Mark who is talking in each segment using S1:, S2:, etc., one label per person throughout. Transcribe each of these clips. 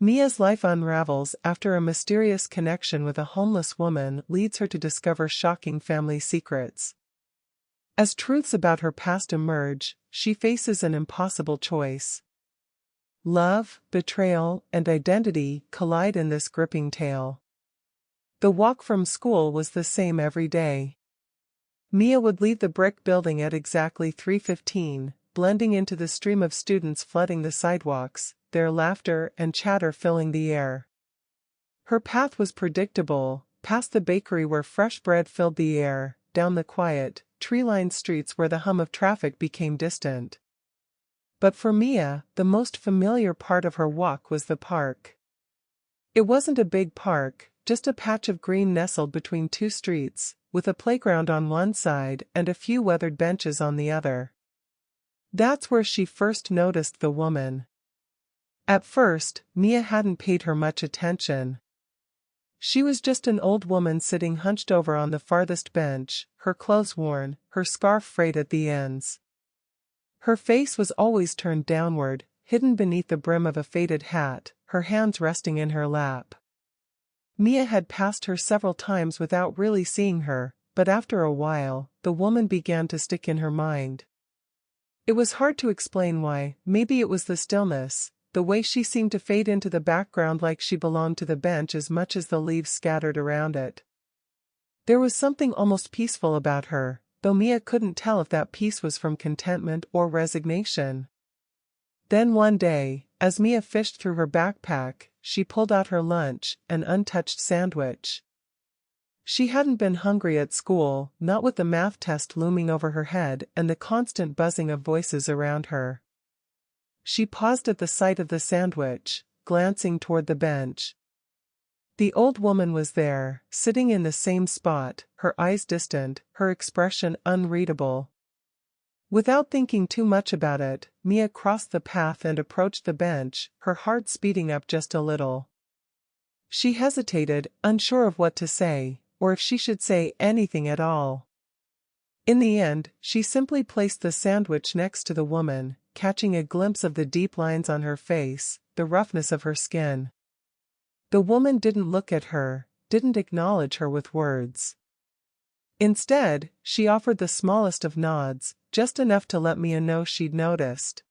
S1: Mia's life unravels after a mysterious connection with a homeless woman leads her to discover shocking family secrets. As truths about her past emerge, she faces an impossible choice. Love, betrayal, and identity collide in this gripping tale. The walk from school was the same every day. Mia would leave the brick building at exactly 3:15, blending into the stream of students flooding the sidewalks, their laughter and chatter filling the air. Her path was predictable, past the bakery where fresh bread filled the air, down the quiet, tree-lined streets where the hum of traffic became distant. But for Mia, the most familiar part of her walk was the park. It wasn't a big park, just a patch of green nestled between two streets, with a playground on one side and a few weathered benches on the other. That's where she first noticed the woman. At first, Mia hadn't paid her much attention. She was just an old woman sitting hunched over on the farthest bench, her clothes worn, her scarf frayed at the ends. Her face was always turned downward, hidden beneath the brim of a faded hat, her hands resting in her lap. Mia had passed her several times without really seeing her, but after a while, the woman began to stick in her mind. It was hard to explain why. Maybe it was the stillness, the way she seemed to fade into the background like she belonged to the bench as much as the leaves scattered around it. There was something almost peaceful about her, though Mia couldn't tell if that peace was from contentment or resignation. Then one day, as Mia fished through her backpack, she pulled out her lunch, an untouched sandwich. She hadn't been hungry at school, not with the math test looming over her head and the constant buzzing of voices around her. She paused at the sight of the sandwich, glancing toward the bench. The old woman was there, sitting in the same spot, her eyes distant, her expression unreadable. Without thinking too much about it, Mia crossed the path and approached the bench, her heart speeding up just a little. She hesitated, unsure of what to say, or if she should say anything at all. In the end, she simply placed the sandwich next to the woman, catching a glimpse of the deep lines on her face, the roughness of her skin. The woman didn't look at her, didn't acknowledge her with words. Instead, she offered the smallest of nods, just enough to let Mia know she'd noticed.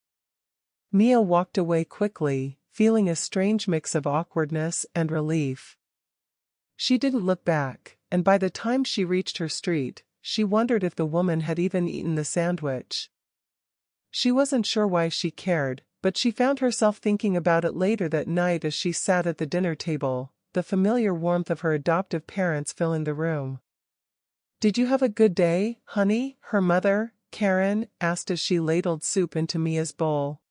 S1: Mia walked away quickly, feeling a strange mix of awkwardness and relief. She didn't look back, and by the time she reached her street, she wondered if the woman had even eaten the sandwich. She wasn't sure why she cared, but she found herself thinking about it later that night as she sat at the dinner table, the familiar warmth of her adoptive parents filling the room. "Did you have a good day, honey?" her mother, Karen, asked as she ladled soup into Mia's bowl.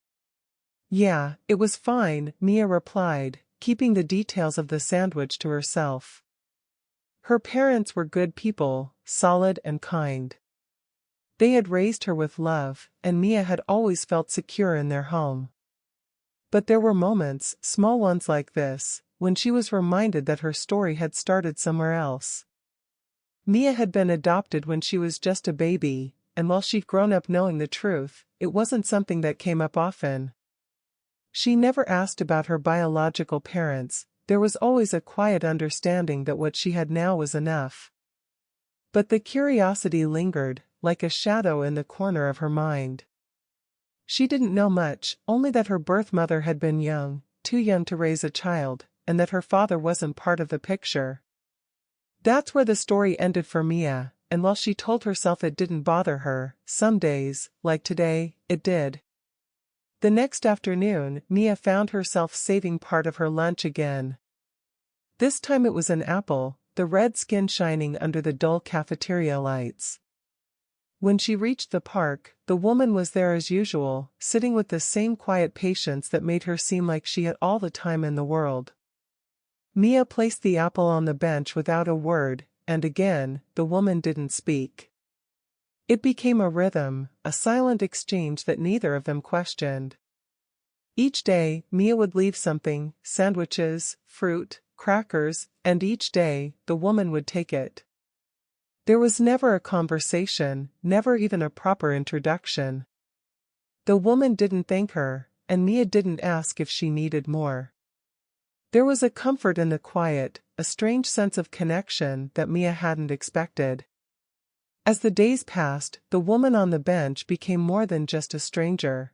S1: "Yeah, it was fine," Mia replied, keeping the details of the sandwich to herself. Her parents were good people, solid and kind. They had raised her with love, and Mia had always felt secure in their home. But there were moments, small ones like this, when she was reminded that her story had started somewhere else. Mia had been adopted when she was just a baby, and while she'd grown up knowing the truth, it wasn't something that came up often. She never asked about her biological parents, there was always a quiet understanding that what she had now was enough. But the curiosity lingered, like a shadow in the corner of her mind. She didn't know much, only that her birth mother had been young, too young to raise a child, and that her father wasn't part of the picture. That's where the story ended for Mia, and while she told herself it didn't bother her, some days, like today, it did. The next afternoon, Mia found herself saving part of her lunch again. This time it was an apple, the red skin shining under the dull cafeteria lights. When she reached the park, the woman was there as usual, sitting with the same quiet patience that made her seem like she had all the time in the world. Mia placed the apple on the bench without a word, and again, the woman didn't speak. It became a rhythm, a silent exchange that neither of them questioned. Each day, Mia would leave something, sandwiches, fruit, crackers, and each day, the woman would take it. There was never a conversation, never even a proper introduction. The woman didn't thank her, and Mia didn't ask if she needed more. There was a comfort in the quiet, a strange sense of connection that Mia hadn't expected. As the days passed, the woman on the bench became more than just a stranger.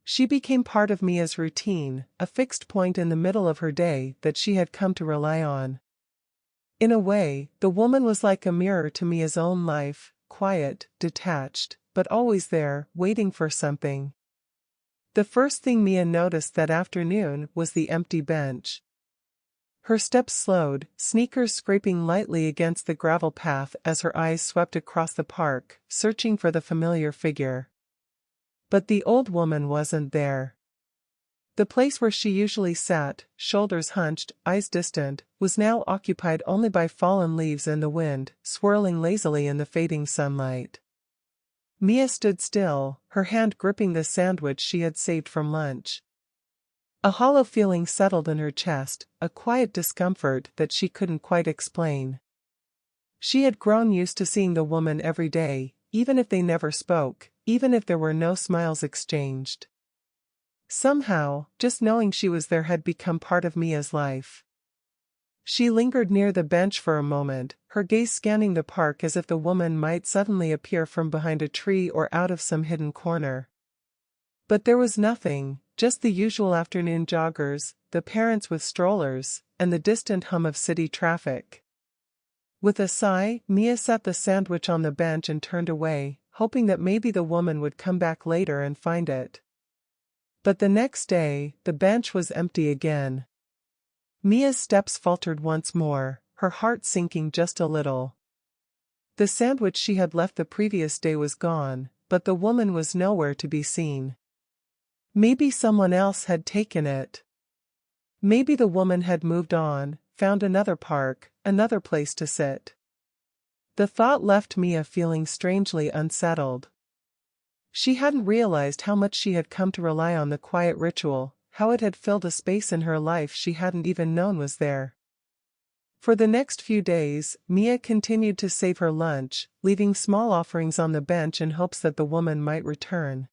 S1: She became part of Mia's routine, a fixed point in the middle of her day that she had come to rely on. In a way, the woman was like a mirror to Mia's own life, quiet, detached, but always there, waiting for something. The first thing Mia noticed that afternoon was the empty bench. Her steps slowed, sneakers scraping lightly against the gravel path as her eyes swept across the park, searching for the familiar figure. But the old woman wasn't there. The place where she usually sat, shoulders hunched, eyes distant, was now occupied only by fallen leaves and the wind, swirling lazily in the fading sunlight. Mia stood still, her hand gripping the sandwich she had saved from lunch. A hollow feeling settled in her chest, a quiet discomfort that she couldn't quite explain. She had grown used to seeing the woman every day, even if they never spoke, even if there were no smiles exchanged. Somehow, just knowing she was there had become part of Mia's life. She lingered near the bench for a moment, her gaze scanning the park as if the woman might suddenly appear from behind a tree or out of some hidden corner. But there was nothing, just the usual afternoon joggers, the parents with strollers, and the distant hum of city traffic. With a sigh, Mia set the sandwich on the bench and turned away, hoping that maybe the woman would come back later and find it. But the next day, the bench was empty again. Mia's steps faltered once more, her heart sinking just a little. The sandwich she had left the previous day was gone, but the woman was nowhere to be seen. Maybe someone else had taken it. Maybe the woman had moved on, found another park, another place to sit. The thought left Mia feeling strangely unsettled. She hadn't realized how much she had come to rely on the quiet ritual, how it had filled a space in her life she hadn't even known was there. For the next few days, Mia continued to save her lunch, leaving small offerings on the bench in hopes that the woman might return.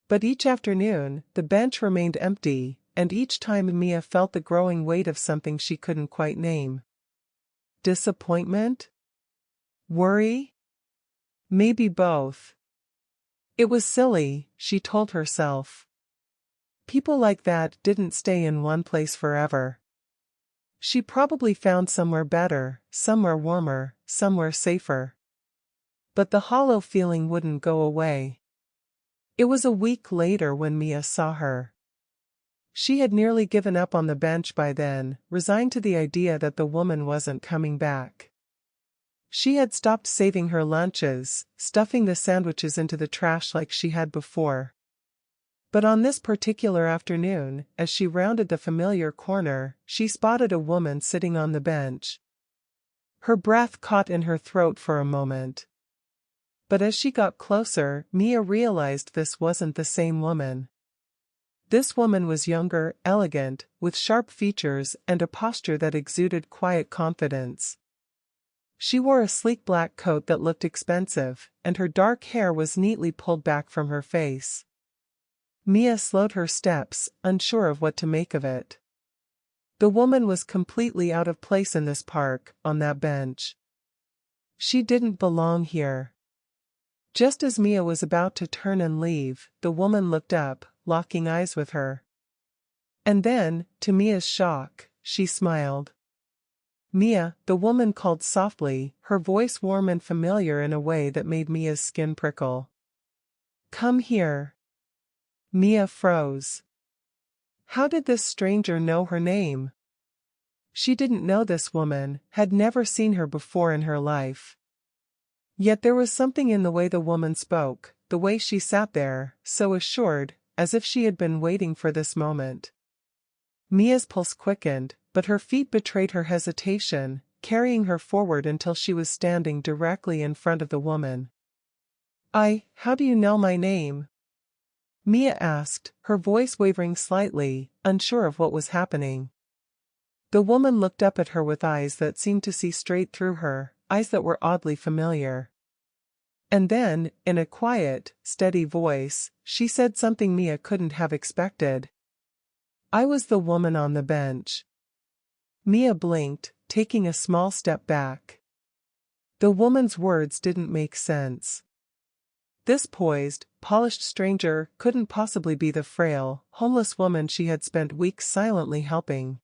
S1: But each afternoon, the bench remained empty, and each time Mia felt the growing weight of something she couldn't quite name. Disappointment? Worry? Maybe both. It was silly, she told herself. People like that didn't stay in one place forever. She probably found somewhere better, somewhere warmer, somewhere safer. But the hollow feeling wouldn't go away. It was a week later when Mia saw her. She had nearly given up on the bench by then, resigned to the idea that the woman wasn't coming back. She had stopped saving her lunches, stuffing the sandwiches into the trash like she had before. But on this particular afternoon, as she rounded the familiar corner, she spotted a woman sitting on the bench. Her breath caught in her throat for a moment. But as she got closer, Mia realized this wasn't the same woman. This woman was younger, elegant, with sharp features and a posture that exuded quiet confidence. She wore a sleek black coat that looked expensive, and her dark hair was neatly pulled back from her face. Mia slowed her steps, unsure of what to make of it. The woman was completely out of place in this park, on that bench. She didn't belong here. Just as Mia was about to turn and leave, the woman looked up, locking eyes with her. And then, to Mia's shock, she smiled. Mia, the woman called softly, her voice warm and familiar in a way that made Mia's skin prickle. "Come here." Mia froze. How did this stranger know her name? She didn't know this woman, had never seen her before in her life. Yet there was something in the way the woman spoke, the way she sat there, so assured, as if she had been waiting for this moment. Mia's pulse quickened, but her feet betrayed her hesitation, carrying her forward until she was standing directly in front of the woman. How do you know my name?" Mia asked, her voice wavering slightly, unsure of what was happening. The woman looked up at her with eyes that seemed to see straight through her, eyes that were oddly familiar. And then, in a quiet, steady voice, she said something Mia couldn't have expected. I was the woman on the bench. Mia blinked, taking a small step back. The woman's words didn't make sense. This poised, polished stranger couldn't possibly be the frail, homeless woman she had spent weeks silently helping.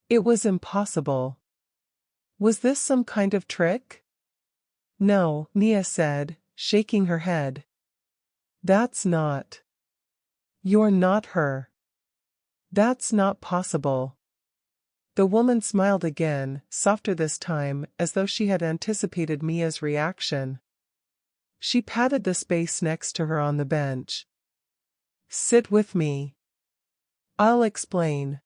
S1: It was impossible. Was this some kind of trick? No, Mia said, shaking her head. That's not. You're not her. That's not possible. The woman smiled again, softer this time, as though she had anticipated Mia's reaction. She patted the space next to her on the bench. Sit with me. I'll explain.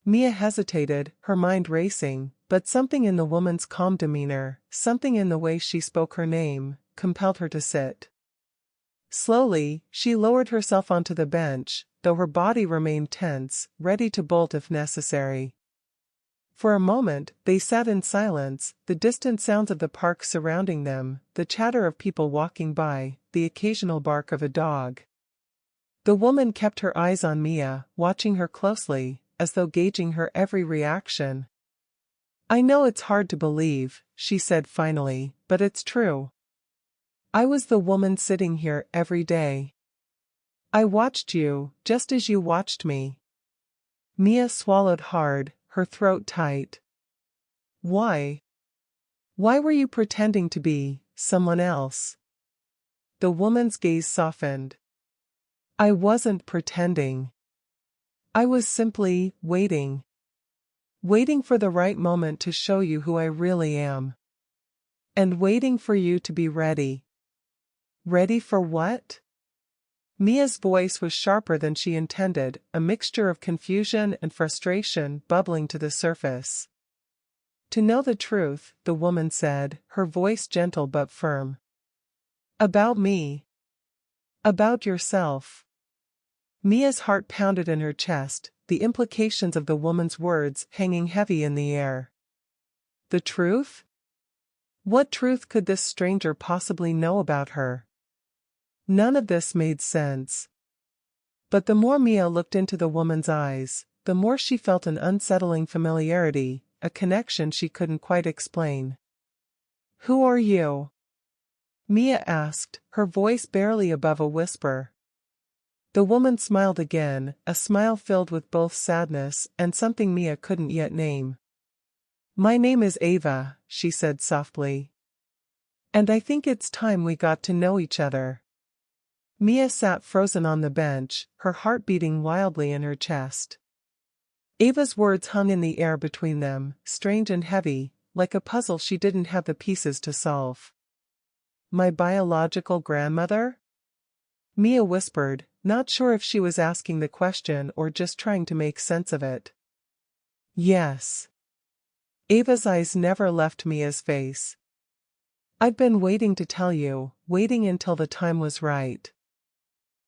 S1: Mia hesitated, her mind racing, but something in the woman's calm demeanor, something in the way she spoke her name, compelled her to sit. Slowly, she lowered herself onto the bench, though her body remained tense, ready to bolt if necessary. For a moment, they sat in silence, the distant sounds of the park surrounding them, the chatter of people walking by, the occasional bark of a dog. The woman kept her eyes on Mia, watching her closely, as though gauging her every reaction. I know it's hard to believe, she said finally, but it's true. I was the woman sitting here every day. I watched you, just as you watched me. Mia swallowed hard, her throat tight. Why? Why were you pretending to be someone else? The woman's gaze softened. I wasn't pretending. I was simply waiting. Waiting for the right moment to show you who I really am. And waiting for you to be ready. Ready for what? Mia's voice was sharper than she intended, a mixture of confusion and frustration bubbling to the surface. To know the truth, the woman said, her voice gentle but firm. About me. About yourself. Mia's heart pounded in her chest, the implications of the woman's words hanging heavy in the air. The truth? What truth could this stranger possibly know about her? None of this made sense. But the more Mia looked into the woman's eyes, the more she felt an unsettling familiarity, a connection she couldn't quite explain. Who are you? Mia asked, her voice barely above a whisper. The woman smiled again, a smile filled with both sadness and something Mia couldn't yet name. My name is Ava, she said softly. And I think it's time we got to know each other. Mia sat frozen on the bench, her heart beating wildly in her chest. Ava's words hung in the air between them, strange and heavy, like a puzzle she didn't have the pieces to solve. My biological grandmother? Mia whispered, not sure if she was asking the question or just trying to make sense of it. Yes. Ava's eyes never left Mia's face. I'd been waiting to tell you, waiting until the time was right.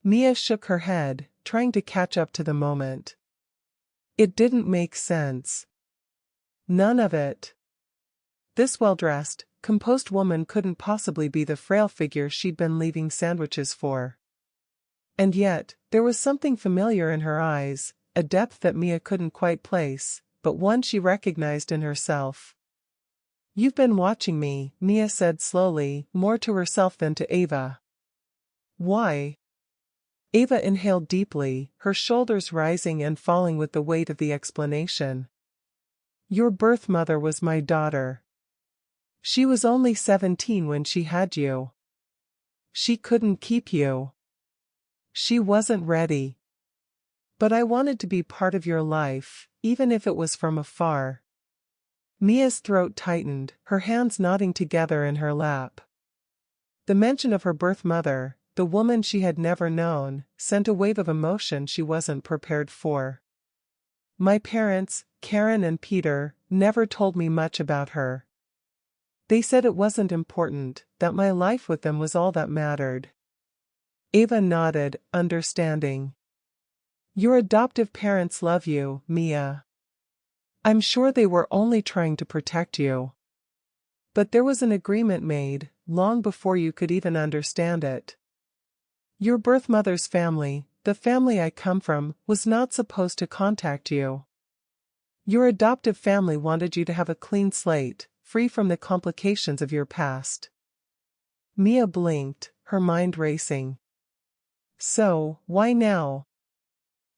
S1: Mia shook her head, trying to catch up to the moment. It didn't make sense. None of it. This well-dressed, composed woman couldn't possibly be the frail figure she'd been leaving sandwiches for. And yet, there was something familiar in her eyes, a depth that Mia couldn't quite place, but one she recognized in herself. You've been watching me, Mia said slowly, more to herself than to Ava. Why? Ava inhaled deeply, her shoulders rising and falling with the weight of the explanation. Your birth mother was my daughter. She was only 17 when she had you. She couldn't keep you. She wasn't ready. But I wanted to be part of your life, even if it was from afar. Mia's throat tightened, her hands knotting together in her lap. The mention of her birth mother, the woman she had never known, sent a wave of emotion she wasn't prepared for. My parents, Karen and Peter, never told me much about her. They said it wasn't important, that my life with them was all that mattered. Ava nodded, understanding. Your adoptive parents love you, Mia. I'm sure they were only trying to protect you. But there was an agreement made, long before you could even understand it. Your birth mother's family, the family I come from, was not supposed to contact you. Your adoptive family wanted you to have a clean slate, free from the complications of your past. Mia blinked, her mind racing. So, why now?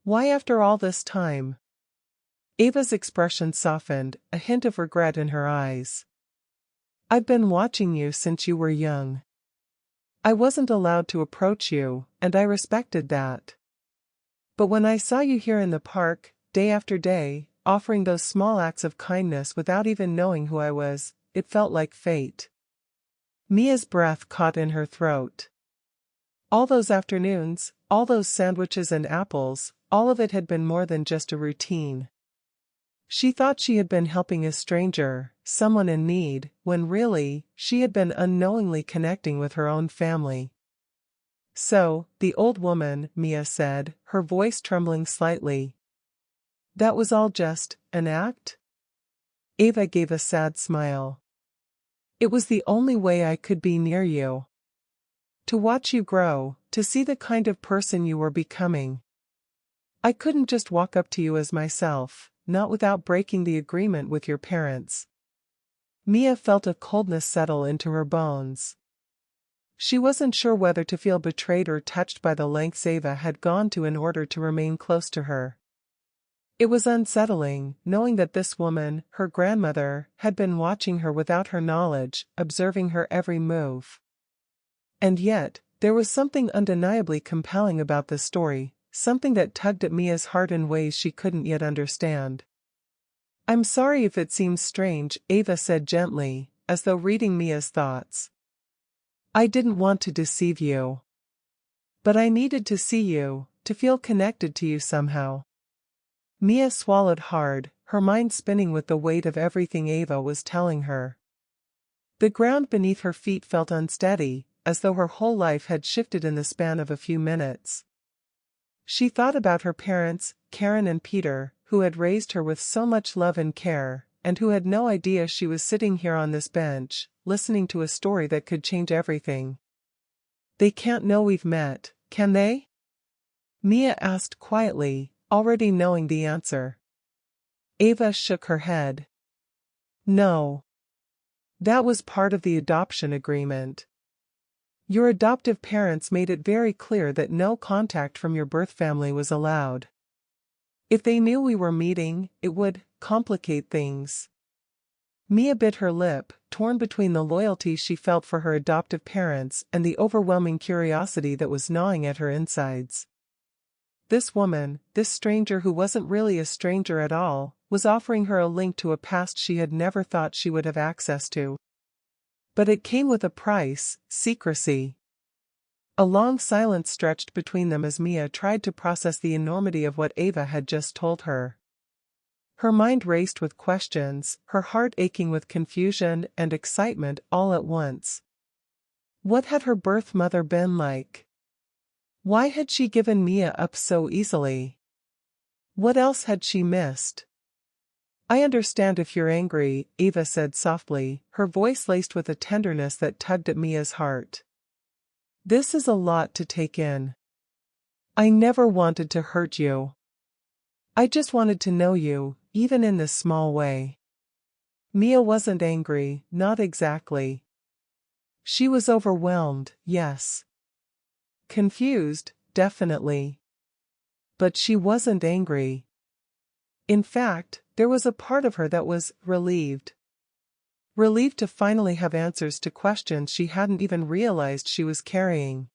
S1: Why after all this time? Ava's expression softened, a hint of regret in her eyes. I've been watching you since you were young. I wasn't allowed to approach you, and I respected that. But when I saw you here in the park, day after day, offering those small acts of kindness without even knowing who I was, it felt like fate. Mia's breath caught in her throat. All those afternoons, all those sandwiches and apples, all of it had been more than just a routine. She thought she had been helping a stranger, someone in need, when really, she had been unknowingly connecting with her own family. So, the old woman, Mia said, her voice trembling slightly. That was all just an act? Ava gave a sad smile. It was the only way I could be near you. To watch you grow, to see the kind of person you were becoming. I couldn't just walk up to you as myself, not without breaking the agreement with your parents. Mia felt a coldness settle into her bones. She wasn't sure whether to feel betrayed or touched by the lengths Ava had gone to in order to remain close to her. It was unsettling, knowing that this woman, her grandmother, had been watching her without her knowledge, observing her every move. And yet, there was something undeniably compelling about this story, something that tugged at Mia's heart in ways she couldn't yet understand. I'm sorry if it seems strange, Ava said gently, as though reading Mia's thoughts. I didn't want to deceive you. But I needed to see you, to feel connected to you somehow. Mia swallowed hard, her mind spinning with the weight of everything Ava was telling her. The ground beneath her feet felt unsteady, as though her whole life had shifted in the span of a few minutes. She thought about her parents, Karen and Peter, who had raised her with so much love and care, and who had no idea she was sitting here on this bench, listening to a story that could change everything. They can't know we've met, can they? Mia asked quietly, already knowing the answer. Ava shook her head. No. That was part of the adoption agreement. Your adoptive parents made it very clear that no contact from your birth family was allowed. If they knew we were meeting, it would complicate things. Mia bit her lip, torn between the loyalty she felt for her adoptive parents and the overwhelming curiosity that was gnawing at her insides. This woman, this stranger who wasn't really a stranger at all, was offering her a link to a past she had never thought she would have access to. But it came with a price: secrecy. A long silence stretched between them as Mia tried to process the enormity of what Ava had just told her. Her mind raced with questions, her heart aching with confusion and excitement all at once. What had her birth mother been like? Why had she given Mia up so easily? What else had she missed? I understand if you're angry, Ava said softly, her voice laced with a tenderness that tugged at Mia's heart. This is a lot to take in. I never wanted to hurt you. I just wanted to know you, even in this small way. Mia wasn't angry, not exactly. She was overwhelmed, yes. Confused, definitely. But she wasn't angry. In fact, there was a part of her that was relieved. Relieved to finally have answers to questions she hadn't even realized she was carrying.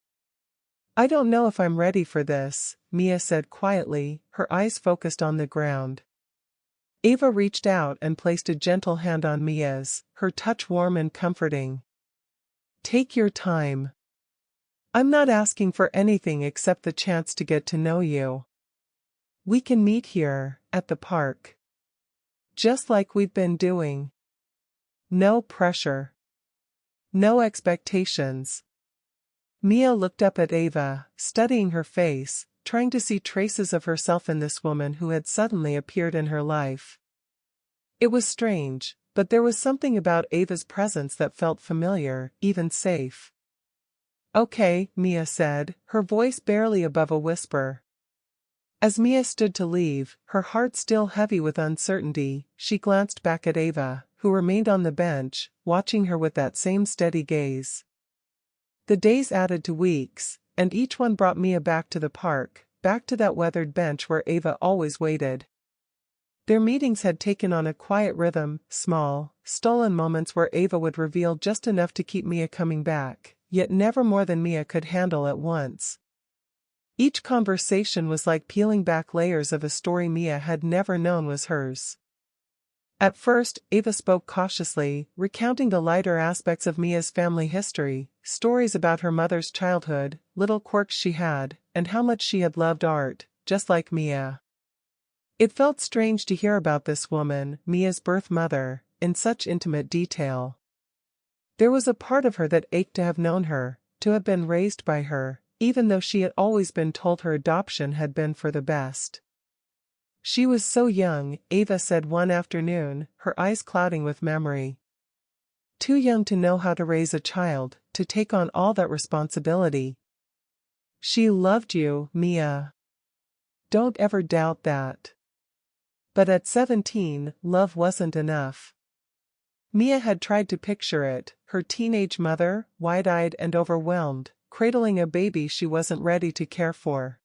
S1: I don't know if I'm ready for this, Mia said quietly, her eyes focused on the ground. Ava reached out and placed a gentle hand on Mia's, her touch warm and comforting. Take your time. I'm not asking for anything except the chance to get to know you. We can meet here, at the park. Just like we've been doing. No pressure. No expectations. Mia looked up at Ava, studying her face, trying to see traces of herself in this woman who had suddenly appeared in her life. It was strange, but there was something about Ava's presence that felt familiar, even safe. Okay, Mia said, her voice barely above a whisper. As Mia stood to leave, her heart still heavy with uncertainty, she glanced back at Ava, who remained on the bench, watching her with that same steady gaze. The days added to weeks, and each one brought Mia back to the park, back to that weathered bench where Ava always waited. Their meetings had taken on a quiet rhythm, small, stolen moments where Ava would reveal just enough to keep Mia coming back, yet never more than Mia could handle at once. Each conversation was like peeling back layers of a story Mia had never known was hers. At first, Ava spoke cautiously, recounting the lighter aspects of Mia's family history, stories about her mother's childhood, little quirks she had, and how much she had loved art, just like Mia. It felt strange to hear about this woman, Mia's birth mother, in such intimate detail. There was a part of her that ached to have known her, to have been raised by her, even though she had always been told her adoption had been for the best. She was so young, Ava said one afternoon, her eyes clouding with memory. Too young to know how to raise a child, to take on all that responsibility. She loved you, Mia. Don't ever doubt that. But at 17, love wasn't enough. Mia had tried to picture it, her teenage mother, wide-eyed and overwhelmed, cradling a baby she wasn't ready to care for.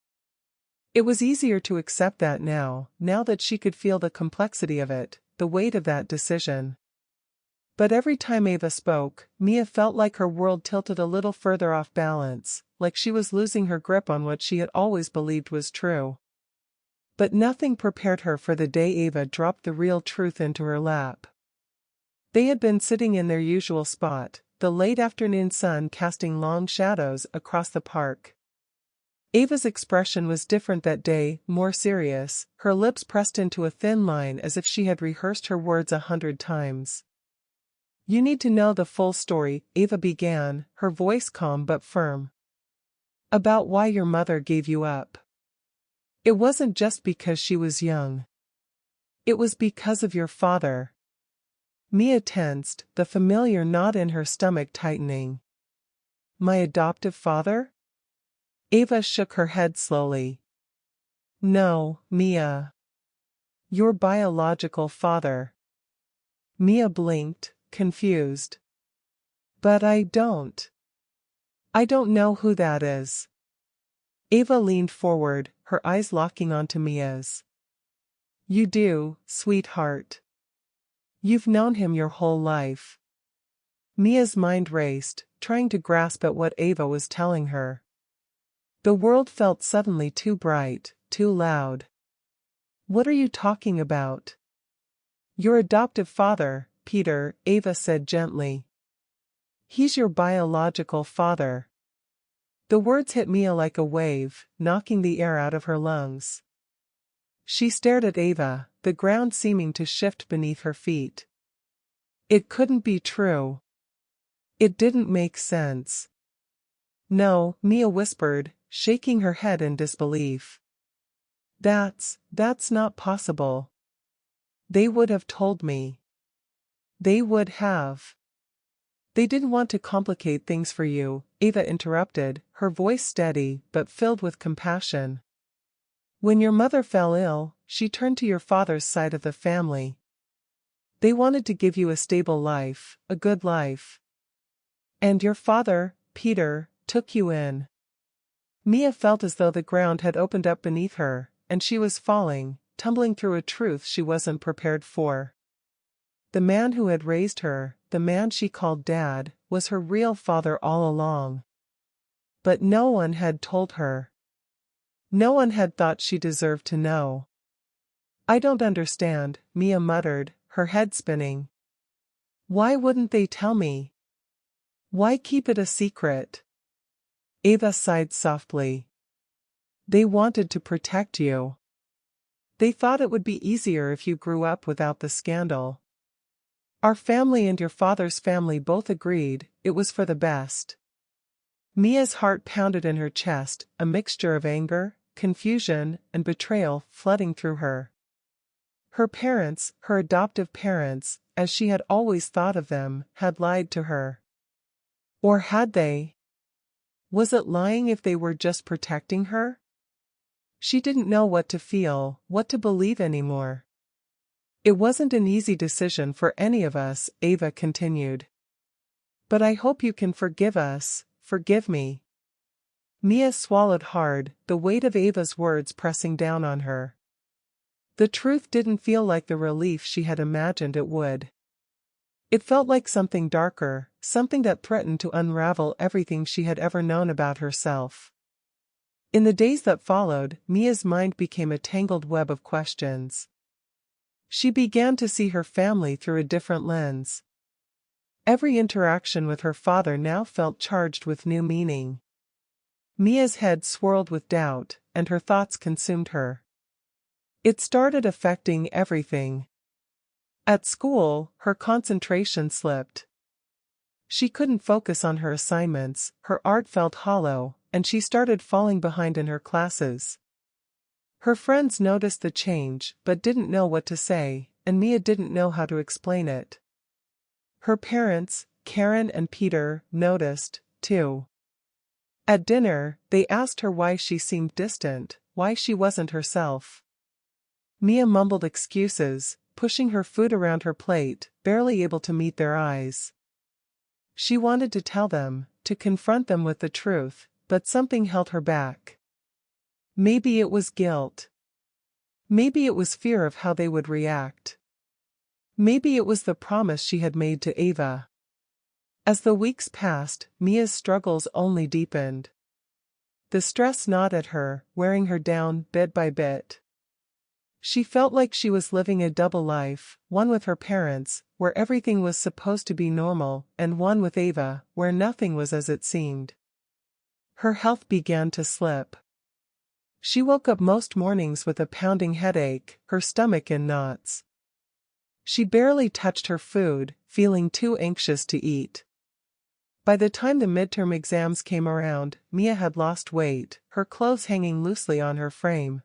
S1: It was easier to accept that now that she could feel the complexity of it, the weight of that decision. But every time Ava spoke, Mia felt like her world tilted a little further off balance, like she was losing her grip on what she had always believed was true. But nothing prepared her for the day Ava dropped the real truth into her lap. They had been sitting in their usual spot, the late afternoon sun casting long shadows across the park. Ava's expression was different that day, more serious, her lips pressed into a thin line as if she had rehearsed her words 100 times. "You need to know the full story," Ava began, her voice calm but firm. "About why your mother gave you up. It wasn't just because she was young. It was because of your father." Mia tensed, the familiar knot in her stomach tightening. "My adoptive father?" Ava shook her head slowly. "No, Mia. Your biological father." Mia blinked, confused. "But I don't know who that is." Ava leaned forward, her eyes locking onto Mia's. "You do, sweetheart. You've known him your whole life." Mia's mind raced, trying to grasp at what Ava was telling her. The world felt suddenly too bright, too loud. "What are you talking about?" "Your adoptive father, Peter," Ava said gently. "He's your biological father." The words hit Mia like a wave, knocking the air out of her lungs. She stared at Ava, the ground seeming to shift beneath her feet. It couldn't be true. It didn't make sense. "No," Mia whispered, shaking her head in disbelief. That's not possible. They would have told me. They would have." "They didn't want to complicate things for you," Ava interrupted, her voice steady but filled with compassion. "When your mother fell ill, she turned to your father's side of the family. They wanted to give you a stable life, a good life. And your father, Peter, took you in." Mia felt as though the ground had opened up beneath her, and she was falling, tumbling through a truth she wasn't prepared for. The man who had raised her, the man she called Dad, was her real father all along. But no one had told her. No one had thought she deserved to know. "I don't understand," Mia muttered, her head spinning. "Why wouldn't they tell me? Why keep it a secret?" Ava sighed softly. "They wanted to protect you. They thought it would be easier if you grew up without the scandal. Our family and your father's family both agreed it was for the best." Mia's heart pounded in her chest, a mixture of anger, confusion, and betrayal flooding through her. Her parents, her adoptive parents, as she had always thought of them, had lied to her. Or had they? Was it lying if they were just protecting her? She didn't know what to feel, what to believe anymore. It wasn't an easy decision for any of us, Ava continued. But I hope you can forgive us, forgive me. Mia swallowed hard, the weight of Ava's words pressing down on her. The truth didn't feel like the relief she had imagined it would. It felt like something darker, something that threatened to unravel everything she had ever known about herself. In the days that followed, Mia's mind became a tangled web of questions. She began to see her family through a different lens. Every interaction with her father now felt charged with new meaning. Mia's head swirled with doubt, and her thoughts consumed her. It started affecting everything. At school, her concentration slipped. She couldn't focus on her assignments, her art felt hollow, and she started falling behind in her classes. Her friends noticed the change but didn't know what to say, and Mia didn't know how to explain it. Her parents, Karen and Peter, noticed, too. At dinner, they asked her why she seemed distant, why she wasn't herself. Mia mumbled excuses, pushing her food around her plate, barely able to meet their eyes. She wanted to tell them, to confront them with the truth, but something held her back. Maybe it was guilt. Maybe it was fear of how they would react. Maybe it was the promise she had made to Ava. As the weeks passed, Mia's struggles only deepened. The stress gnawed at her, wearing her down bit by bit. She felt like she was living a double life, one with her parents, where everything was supposed to be normal, and one with Ava, where nothing was as it seemed. Her health began to slip. She woke up most mornings with a pounding headache, her stomach in knots. She barely touched her food, feeling too anxious to eat. By the time the midterm exams came around, Mia had lost weight, her clothes hanging loosely on her frame.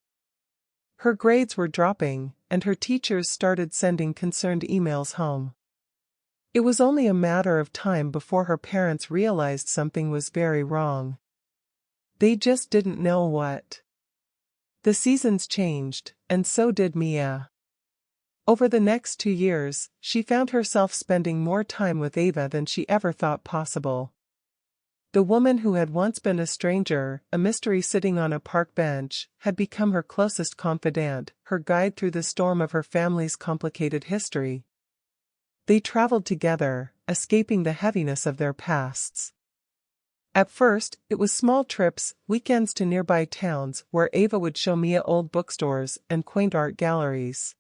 S1: Her grades were dropping, and her teachers started sending concerned emails home. It was only a matter of time before her parents realized something was very wrong. They just didn't know what. The seasons changed, and so did Mia. Over the next 2 years, she found herself spending more time with Ava than she ever thought possible. The woman who had once been a stranger, a mystery sitting on a park bench, had become her closest confidant, her guide through the storm of her family's complicated history. They traveled together, escaping the heaviness of their pasts. At first, it was small trips, weekends to nearby towns where Ava would show Mia old bookstores and quaint art galleries.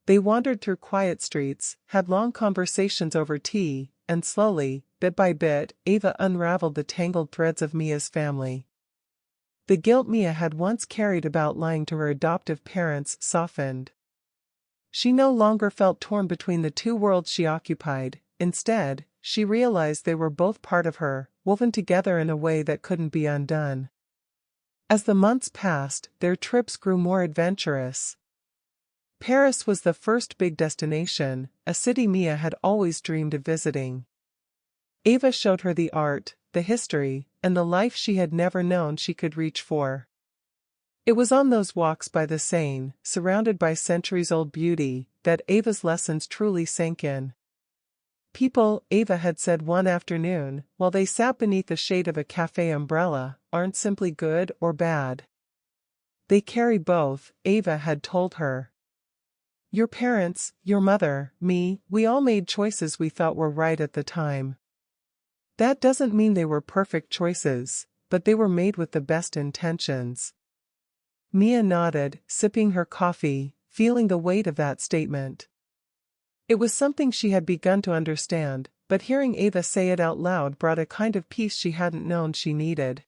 S1: They wandered through quiet streets, had long conversations over tea, and slowly, bit by bit, Ava unraveled the tangled threads of Mia's family. The guilt Mia had once carried about lying to her adoptive parents softened. She no longer felt torn between the two worlds she occupied. Instead, she realized they were both part of her, woven together in a way that couldn't be undone. As the months passed, their trips grew more adventurous. Paris was the first big destination, a city Mia had always dreamed of visiting. Ava showed her the art, the history, and the life she had never known she could reach for. It was on those walks by the Seine, surrounded by centuries-old beauty, that Ava's lessons truly sank in. People, Ava had said one afternoon, while they sat beneath the shade of a cafe umbrella, aren't simply good or bad. They carry both, Ava had told her. Your parents, your mother, me, we all made choices we thought were right at the time. That doesn't mean they were perfect choices, but they were made with the best intentions. Mia nodded, sipping her coffee, feeling the weight of that statement. It was something she had begun to understand, but hearing Ava say it out loud brought a kind of peace she hadn't known she needed.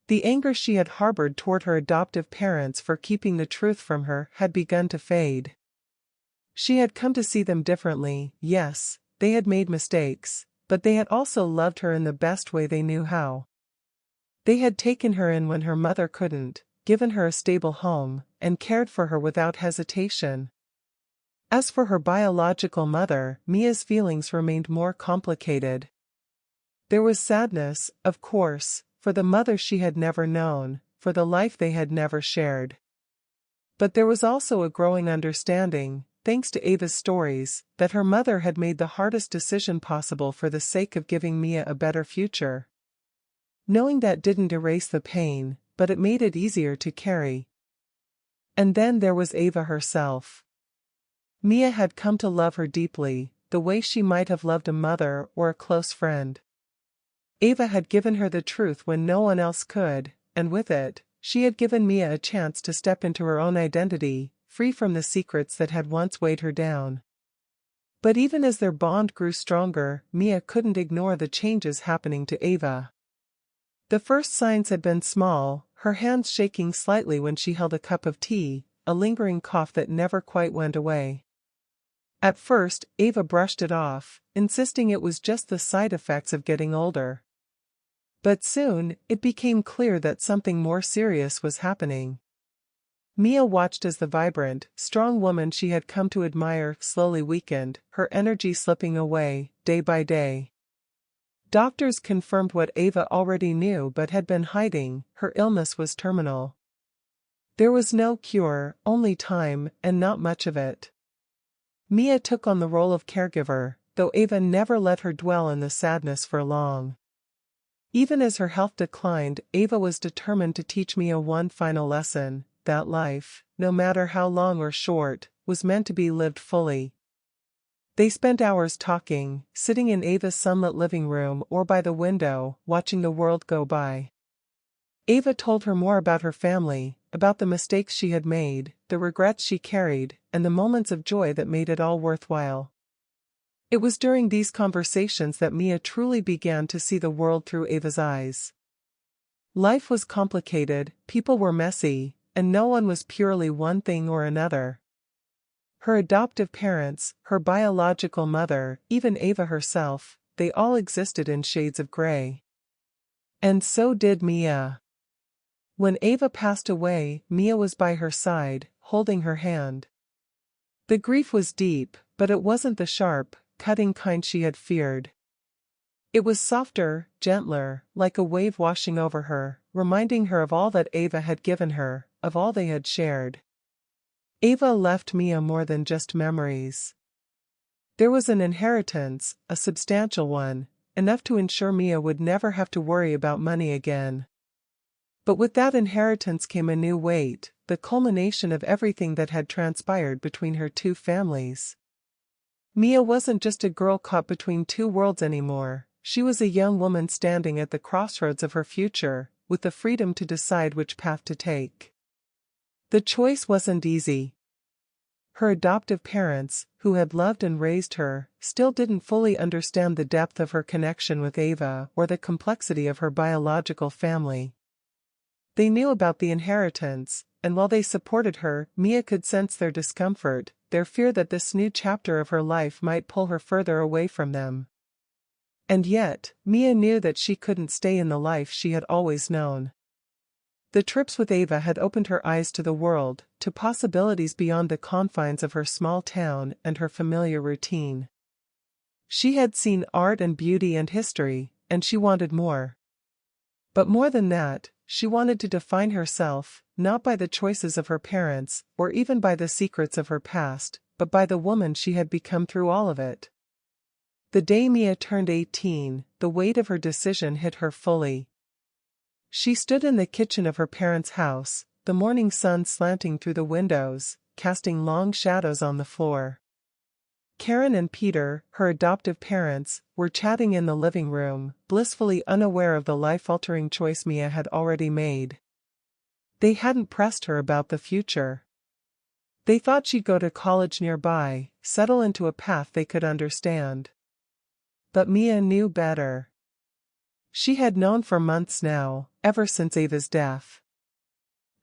S1: The anger she had harbored toward her adoptive parents for keeping the truth from her had begun to fade. She had come to see them differently. Yes, they had made mistakes, but they had also loved her in the best way they knew how. They had taken her in when her mother couldn't, given her a stable home, and cared for her without hesitation. As for her biological mother, Mia's feelings remained more complicated. There was sadness, of course, for the mother she had never known, for the life they had never shared. But there was also a growing understanding, thanks to Ava's stories, that her mother had made the hardest decision possible for the sake of giving Mia a better future. Knowing that didn't erase the pain, but it made it easier to carry. And then there was Ava herself. Mia had come to love her deeply, the way she might have loved a mother or a close friend. Ava had given her the truth when no one else could, and with it, she had given Mia a chance to step into her own identity, free from the secrets that had once weighed her down. But even as their bond grew stronger, Mia couldn't ignore the changes happening to Ava. The first signs had been small, her hands shaking slightly when she held a cup of tea, a lingering cough that never quite went away. At first, Ava brushed it off, insisting it was just the side effects of getting older. But soon, it became clear that something more serious was happening. Mia watched as the vibrant, strong woman she had come to admire slowly weakened, her energy slipping away, day by day. Doctors confirmed what Ava already knew but had been hiding: her illness was terminal. There was no cure, only time, and not much of it. Mia took on the role of caregiver, though Ava never let her dwell in the sadness for long. Even as her health declined, Ava was determined to teach Mia one final lesson: that life, no matter how long or short, was meant to be lived fully. They spent hours talking, sitting in Ava's sunlit living room or by the window, watching the world go by. Ava told her more about her family, about the mistakes she had made, the regrets she carried, and the moments of joy that made it all worthwhile. It was during these conversations that Mia truly began to see the world through Ava's eyes. Life was complicated, people were messy, and no one was purely one thing or another. Her adoptive parents, her biological mother, even Ava herself, they all existed in shades of gray. And so did Mia. When Ava passed away, Mia was by her side, holding her hand. The grief was deep, but it wasn't the sharp, cutting kind she had feared. It was softer, gentler, like a wave washing over her, reminding her of all that Ava had given her, of all they had shared. Ava left Mia more than just memories. There was an inheritance, a substantial one, enough to ensure Mia would never have to worry about money again. But with that inheritance came a new weight, the culmination of everything that had transpired between her two families. Mia wasn't just a girl caught between two worlds anymore, she was a young woman standing at the crossroads of her future, with the freedom to decide which path to take. The choice wasn't easy. Her adoptive parents, who had loved and raised her, still didn't fully understand the depth of her connection with Ava or the complexity of her biological family. They knew about the inheritance, and while they supported her, Mia could sense their discomfort, their fear that this new chapter of her life might pull her further away from them. And yet, Mia knew that she couldn't stay in the life she had always known. The trips with Ava had opened her eyes to the world, to possibilities beyond the confines of her small town and her familiar routine. She had seen art and beauty and history, and she wanted more. But more than that, she wanted to define herself, not by the choices of her parents, or even by the secrets of her past, but by the woman she had become through all of it. The day Mia turned 18, the weight of her decision hit her fully. She stood in the kitchen of her parents' house, the morning sun slanting through the windows, casting long shadows on the floor. Karen and Peter, her adoptive parents, were chatting in the living room, blissfully unaware of the life-altering choice Mia had already made. They hadn't pressed her about the future. They thought she'd go to college nearby, settle into a path they could understand. But Mia knew better. She had known for months now, ever since Ava's death.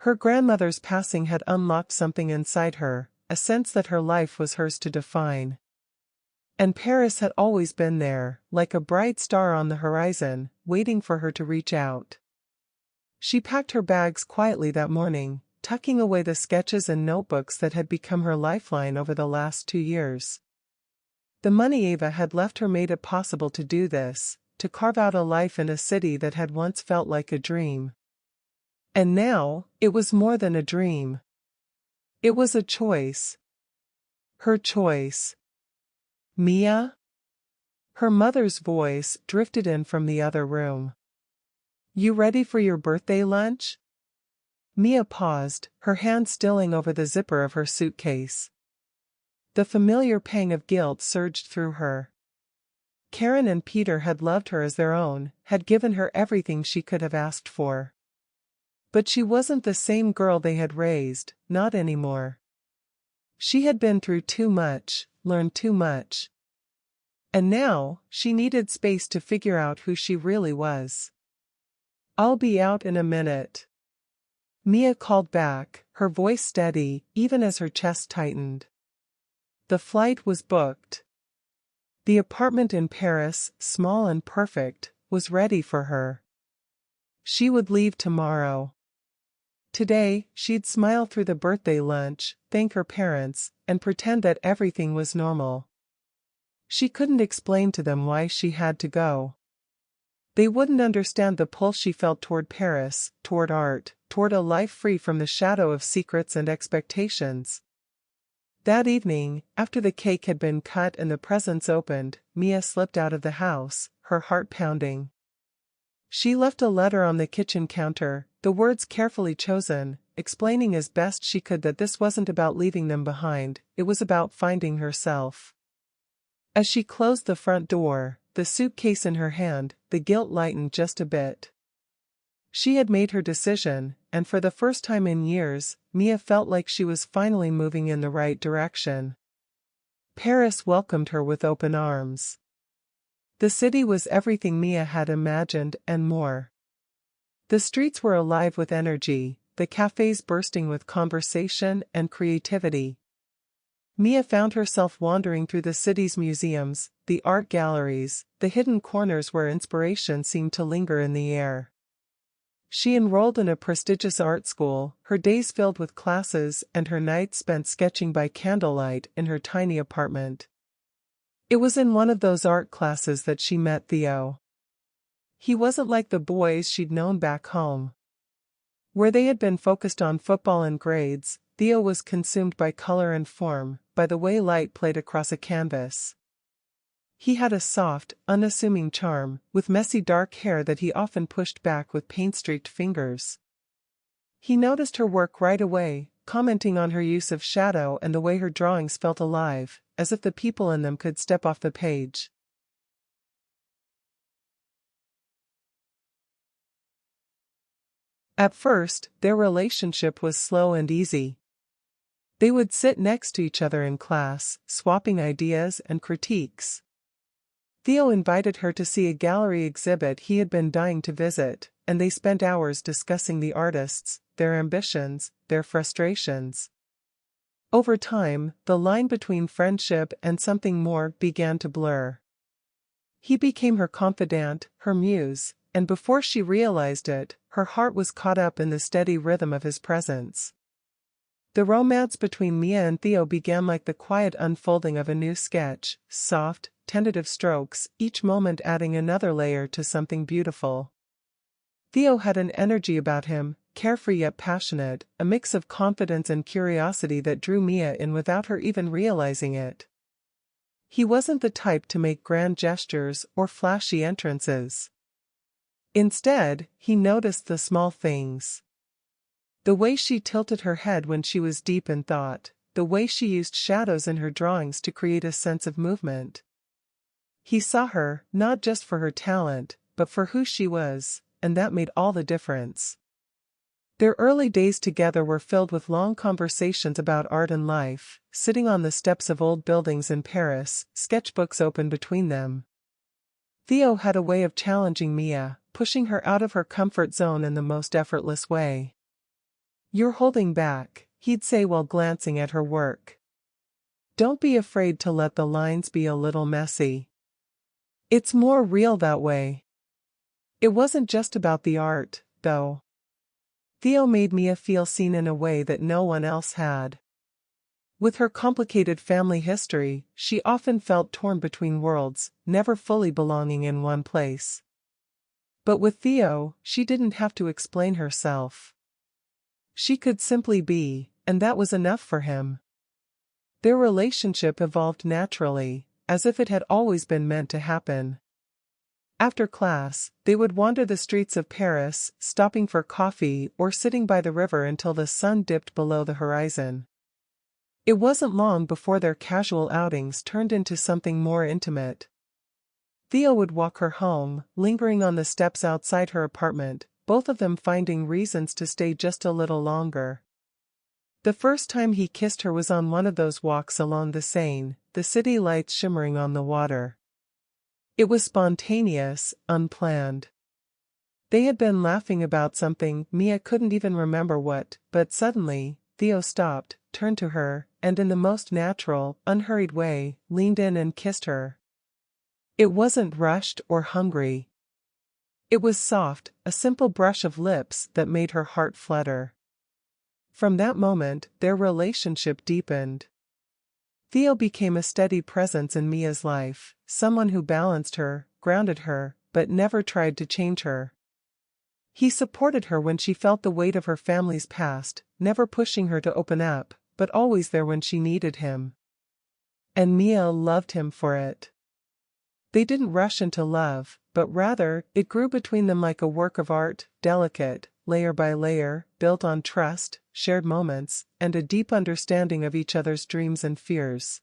S1: Her grandmother's passing had unlocked something inside her, a sense that her life was hers to define. And Paris had always been there, like a bright star on the horizon, waiting for her to reach out. She packed her bags quietly that morning, tucking away the sketches and notebooks that had become her lifeline over the last 2 years. The money Ava had left her made it possible to do this, to carve out a life in a city that had once felt like a dream. And now, it was more than a dream. It was a choice. Her choice. Mia? Her mother's voice drifted in from the other room. You ready for your birthday lunch? Mia paused, her hand stilling over the zipper of her suitcase. The familiar pang of guilt surged through her. Karen and Peter had loved her as their own, had given her everything she could have asked for. But she wasn't the same girl they had raised, not anymore. She had been through too much, learned too much. And now, she needed space to figure out who she really was. I'll be out in a minute. Mia called back, her voice steady, even as her chest tightened. The flight was booked. The apartment in Paris, small and perfect, was ready for her. She would leave tomorrow. Today, she'd smile through the birthday lunch, thank her parents, and pretend that everything was normal. She couldn't explain to them why she had to go. They wouldn't understand the pull she felt toward Paris, toward art, toward a life free from the shadow of secrets and expectations. That evening, after the cake had been cut and the presents opened, Mia slipped out of the house, her heart pounding. She left a letter on the kitchen counter, the words carefully chosen, explaining as best she could that this wasn't about leaving them behind, it was about finding herself. As she closed the front door, the suitcase in her hand, the guilt lightened just a bit. She had made her decision, and for the first time in years, Mia felt like she was finally moving in the right direction. Paris welcomed her with open arms. The city was everything Mia had imagined and more. The streets were alive with energy, the cafes bursting with conversation and creativity. Mia found herself wandering through the city's museums, the art galleries, the hidden corners where inspiration seemed to linger in the air. She enrolled in a prestigious art school, her days filled with classes and her nights spent sketching by candlelight in her tiny apartment. It was in one of those art classes that she met Theo. He wasn't like the boys she'd known back home. Where they had been focused on football and grades, Theo was consumed by color and form, by the way light played across a canvas. He had a soft, unassuming charm, with messy dark hair that he often pushed back with paint-streaked fingers. He noticed her work right away, commenting on her use of shadow and the way her drawings felt alive, as if the people in them could step off the page. At first, their relationship was slow and easy. They would sit next to each other in class, swapping ideas and critiques. Theo invited her to see a gallery exhibit he had been dying to visit, and they spent hours discussing the artists, their ambitions, their frustrations. Over time, the line between friendship and something more began to blur. He became her confidant, her muse, and before she realized it, her heart was caught up in the steady rhythm of his presence. The romance between Mia and Theo began like the quiet unfolding of a new sketch, soft, tentative strokes, each moment adding another layer to something beautiful. Theo had an energy about him, carefree yet passionate, a mix of confidence and curiosity that drew Mia in without her even realizing it. He wasn't the type to make grand gestures or flashy entrances. Instead, he noticed the small things. The way she tilted her head when she was deep in thought, the way she used shadows in her drawings to create a sense of movement. He saw her, not just for her talent, but for who she was, and that made all the difference. Their early days together were filled with long conversations about art and life, sitting on the steps of old buildings in Paris, sketchbooks open between them. Theo had a way of challenging Mia, pushing her out of her comfort zone in the most effortless way. "You're holding back," he'd say while glancing at her work. "Don't be afraid to let the lines be a little messy. It's more real that way." It wasn't just about the art, though. Theo made Mia feel seen in a way that no one else had. With her complicated family history, she often felt torn between worlds, never fully belonging in one place. But with Theo, she didn't have to explain herself. She could simply be, and that was enough for him. Their relationship evolved naturally, as if it had always been meant to happen. After class, they would wander the streets of Paris, stopping for coffee or sitting by the river until the sun dipped below the horizon. It wasn't long before their casual outings turned into something more intimate. Theo would walk her home, lingering on the steps outside her apartment, both of them finding reasons to stay just a little longer. The first time he kissed her was on one of those walks along the Seine, the city lights shimmering on the water. It was spontaneous, unplanned. They had been laughing about something, Mia couldn't even remember what, but suddenly, Theo stopped, turned to her, and in the most natural, unhurried way, leaned in and kissed her. It wasn't rushed or hungry. It was soft, a simple brush of lips that made her heart flutter. From that moment, their relationship deepened. Theo became a steady presence in Mia's life, someone who balanced her, grounded her, but never tried to change her. He supported her when she felt the weight of her family's past, never pushing her to open up, but always there when she needed him. And Mia loved him for it. They didn't rush into love, but rather, it grew between them like a work of art, delicate, layer by layer, built on trust, shared moments, and a deep understanding of each other's dreams and fears.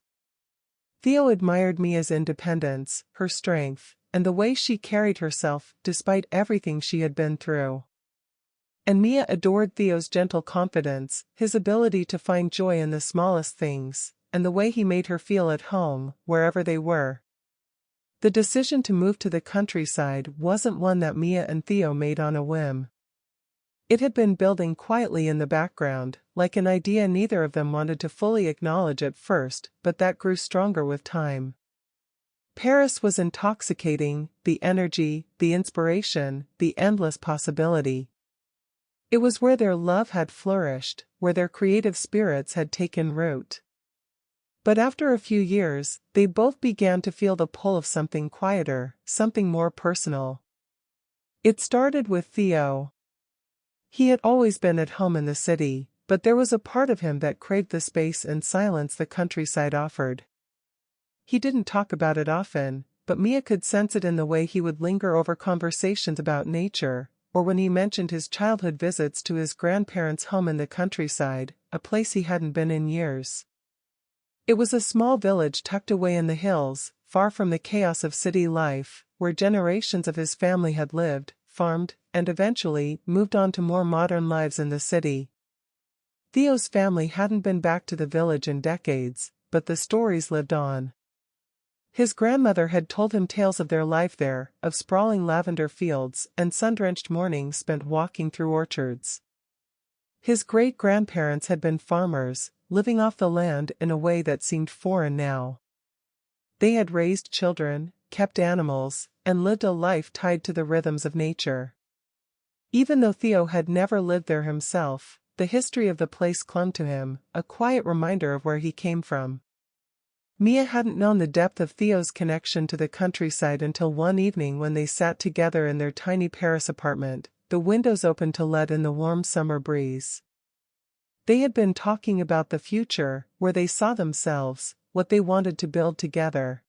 S1: Theo admired Mia's independence, her strength, and the way she carried herself despite everything she had been through. And Mia adored Theo's gentle confidence, his ability to find joy in the smallest things, and the way he made her feel at home, wherever they were. The decision to move to the countryside wasn't one that Mia and Theo made on a whim. It had been building quietly in the background, like an idea neither of them wanted to fully acknowledge at first, but that grew stronger with time. Paris was intoxicating, the energy, the inspiration, the endless possibility. It was where their love had flourished, where their creative spirits had taken root. But after a few years, they both began to feel the pull of something quieter, something more personal. It started with Theo. He had always been at home in the city, but there was a part of him that craved the space and silence the countryside offered. He didn't talk about it often, but Mia could sense it in the way he would linger over conversations about nature, or when he mentioned his childhood visits to his grandparents' home in the countryside, a place he hadn't been in years. It was a small village tucked away in the hills, far from the chaos of city life, where generations of his family had lived, farmed, and eventually moved on to more modern lives in the city. Theo's family hadn't been back to the village in decades, but the stories lived on. His grandmother had told him tales of their life there, of sprawling lavender fields and sun-drenched mornings spent walking through orchards. His great-grandparents had been farmers, living off the land in a way that seemed foreign now. They had raised children, kept animals, and lived a life tied to the rhythms of nature. Even though Theo had never lived there himself, the history of the place clung to him, a quiet reminder of where he came from. Mia hadn't known the depth of Theo's connection to the countryside until one evening when they sat together in their tiny Paris apartment, the windows open to let in the warm summer breeze. They had been talking about the future, where they saw themselves, what they wanted to build together.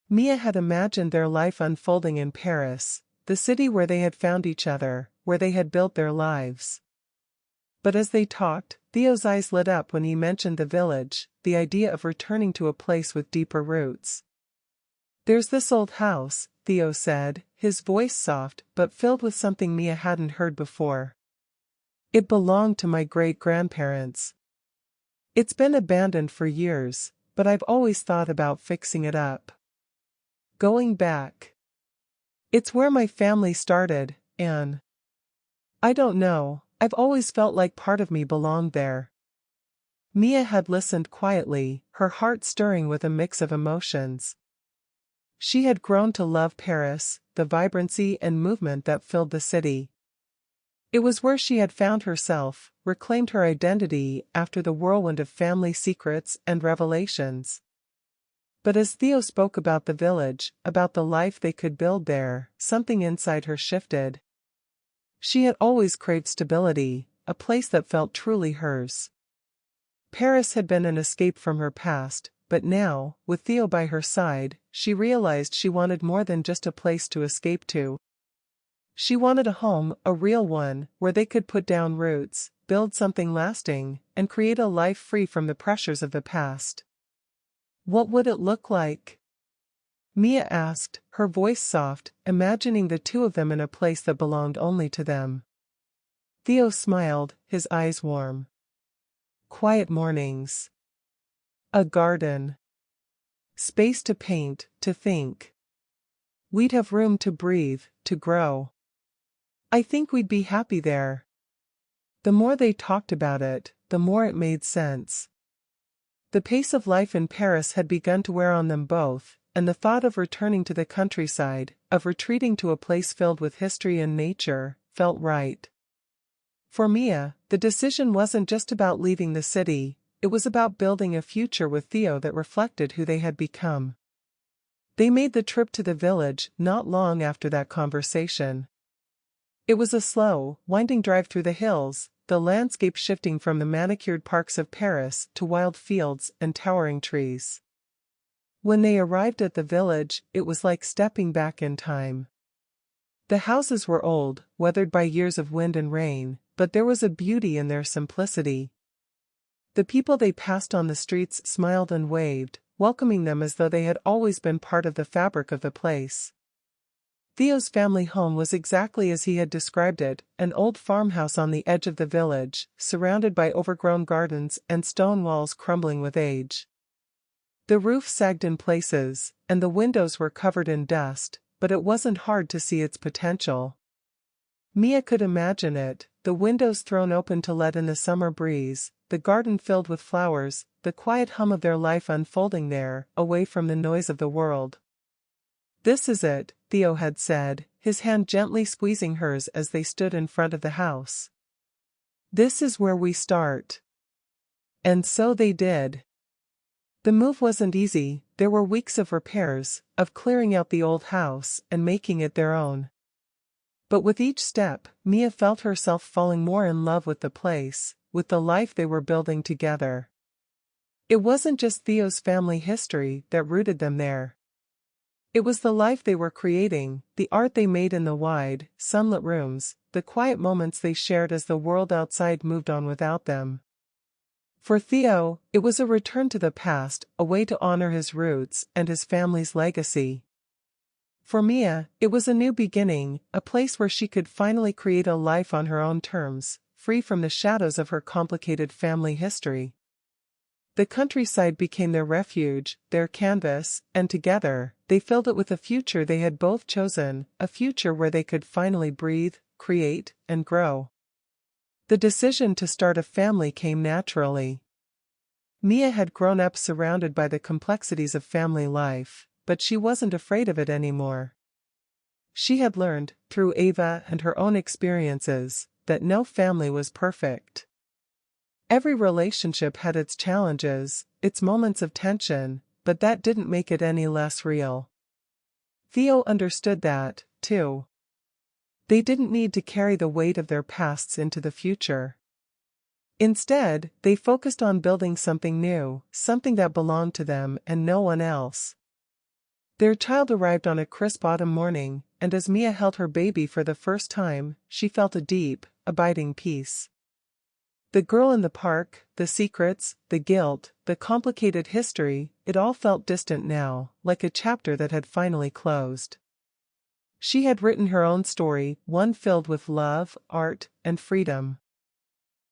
S1: Mia had imagined their life unfolding in Paris, the city where they had found each other, where they had built their lives. But as they talked, Theo's eyes lit up when he mentioned the village, the idea of returning to a place with deeper roots. "There's this old house," Theo said, his voice soft but filled with something Mia hadn't heard before. "It belonged to my great-grandparents. It's been abandoned for years, but I've always thought about fixing it up. Going back. It's where my family started, and I don't know, I've always felt like part of me belonged there." Mia had listened quietly, her heart stirring with a mix of emotions. She had grown to love Paris, the vibrancy and movement that filled the city. It was where she had found herself, reclaimed her identity after the whirlwind of family secrets and revelations. But as Theo spoke about the village, about the life they could build there, something inside her shifted. She had always craved stability, a place that felt truly hers. Paris had been an escape from her past, but now, with Theo by her side, she realized she wanted more than just a place to escape to. She wanted a home, a real one, where they could put down roots, build something lasting, and create a life free from the pressures of the past. What would it look like? Mia asked, her voice soft, imagining the two of them in a place that belonged only to them. Theo smiled, his eyes warm. Quiet mornings. A garden. Space to paint, to think. We'd have room to breathe, to grow. I think we'd be happy there. The more they talked about it, the more it made sense. The pace of life in Paris had begun to wear on them both, and the thought of returning to the countryside, of retreating to a place filled with history and nature, felt right. For Mia, the decision wasn't just about leaving the city, it was about building a future with Theo that reflected who they had become. They made the trip to the village not long after that conversation. It was a slow, winding drive through the hills, the landscape shifting from the manicured parks of Paris to wild fields and towering trees. When they arrived at the village, it was like stepping back in time. The houses were old, weathered by years of wind and rain, but there was a beauty in their simplicity. The people they passed on the streets smiled and waved, welcoming them as though they had always been part of the fabric of the place. Theo's family home was exactly as he had described it, an old farmhouse on the edge of the village, surrounded by overgrown gardens and stone walls crumbling with age. The roof sagged in places, and the windows were covered in dust, but it wasn't hard to see its potential. Mia could imagine it, the windows thrown open to let in the summer breeze, the garden filled with flowers, the quiet hum of their life unfolding there, away from the noise of the world. "This is it," Theo had said, his hand gently squeezing hers as they stood in front of the house. "This is where we start." And so they did. The move wasn't easy, there were weeks of repairs, of clearing out the old house and making it their own. But with each step, Mia felt herself falling more in love with the place, with the life they were building together. It wasn't just Theo's family history that rooted them there. It was the life they were creating, the art they made in the wide, sunlit rooms, the quiet moments they shared as the world outside moved on without them. For Theo, it was a return to the past, a way to honor his roots and his family's legacy. For Mia, it was a new beginning, a place where she could finally create a life on her own terms, free from the shadows of her complicated family history. The countryside became their refuge, their canvas, and together, they filled it with a future they had both chosen, a future where they could finally breathe, create, and grow. The decision to start a family came naturally. Mia had grown up surrounded by the complexities of family life, but she wasn't afraid of it anymore. She had learned, through Ava and her own experiences, that no family was perfect. Every relationship had its challenges, its moments of tension, but that didn't make it any less real. Theo understood that, too. They didn't need to carry the weight of their pasts into the future. Instead, they focused on building something new, something that belonged to them and no one else. Their child arrived on a crisp autumn morning, and as Mia held her baby for the first time, she felt a deep, abiding peace. The girl in the park, the secrets, the guilt, the complicated history, it all felt distant now, like a chapter that had finally closed. She had written her own story, one filled with love, art, and freedom.